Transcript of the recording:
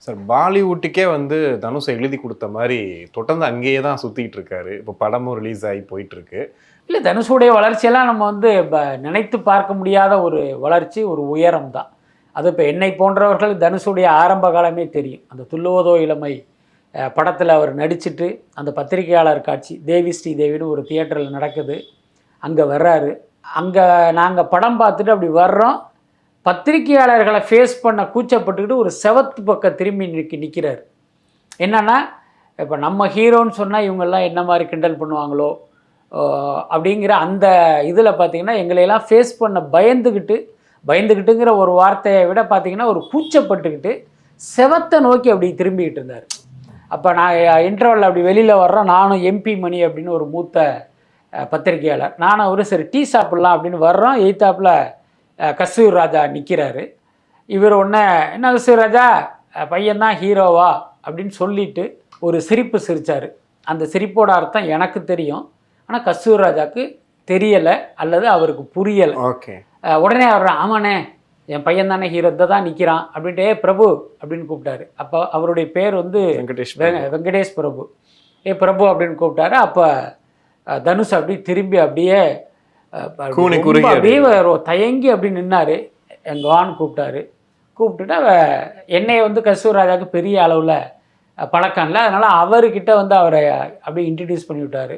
Sir பாலிவுட்டுக்கே வந்து தனுஷை எழுதி கொடுத்த மாதிரி தொடர்ந்து அங்கேயே தான் சுற்றிக்கிட்டு இருக்காரு. இப்போ படமும் ரிலீஸ் ஆகி போயிட்டுருக்கு. இல்லை, தனுஷுடைய வளர்ச்சியெல்லாம் நம்ம வந்து நினைத்து பார்க்க முடியாத ஒரு வளர்ச்சி, ஒரு உயரம் தான். அது இப்போ என்னை போன்றவர்கள் தனுஷுடைய ஆரம்ப காலமே தெரியும். அந்த துள்ளுவதோ இளமை படத்தில் அவர் நடிச்சுட்டு அந்த பத்திரிகையாளர் காட்சி தேவி ஸ்ரீதேவின்னு ஒரு தியேட்டரில் நடக்குது, அங்கே வர்றாரு. அங்கே நாங்கள் படம் பார்த்துட்டு அப்படி வர்றோம், பத்திரிகையாளர்களை ஃபேஸ் பண்ண கூச்சப்பட்டுக்கிட்டு ஒரு செவத்து பக்கம் திரும்பி நிற்கிறார். என்னென்னா, இப்போ நம்ம ஹீரோன்னு சொன்னால் இவங்கெல்லாம் என்ன மாதிரி கிண்டல் பண்ணுவாங்களோ அப்படிங்கிற அந்த இதில் பார்த்திங்கன்னா எங்களையெல்லாம் ஃபேஸ் பண்ண பயந்துக்கிட்டுங்கிற ஒரு வார்த்தையை விட பார்த்திங்கன்னா ஒரு கூச்சப்பட்டுக்கிட்டு செவத்தை நோக்கி அப்படி திரும்பிக்கிட்டு இருந்தார். அப்போ நான் இன்டர்வல் அப்படி வெளியில் வர்றோம், நானும் எம்பி மணி அப்படின்னு ஒரு மூத்த பத்திரிகையாளர், நானும் ஒரு சரி டீ சாப்பிட்லாம் அப்படின்னு வர்றோம். எய்த்தாப்பில் கஸ்தூரி ராஜா நிற்கிறாரு. இவர் ஒன்று, என்ன கஸ்தூரி ராஜா பையன்தான் ஹீரோவா அப்படின்னு சொல்லிட்டு ஒரு சிரிப்பு சிரித்தார். அந்த சிரிப்போட அர்த்தம் எனக்கு தெரியும், ஆனால் கஸ்தூரி ராஜாவுக்கு தெரியலை அல்லது அவருக்கு புரியலை. ஓகே. உடனே அவர், ஆமாண்ணே என் பையன் தானே ஹீரோ, தான் நிற்கிறான் அப்படின்ட்டு, பிரபு அப்படின்னு கூப்பிட்டாரு. அப்போ அவருடைய பேர் வந்து வெங்கடேஷ் பிரபு. பிரபு அப்படின்னு கூப்பிட்டாரு. அப்போ தனுஷ் அப்படி திரும்பி அப்படியே தயங்கி அப்படி நின்னார். எங்கள் வான்னு கூப்பிட்டுட்டு என்னையை வந்து கஸ்தூரி ராஜாவுக்கு பெரிய அளவில் பழக்கம் இல்லை, அதனால் அவர்கிட்ட வந்து அவரை அப்படியே இன்ட்ரடியூஸ் பண்ணி விட்டார்.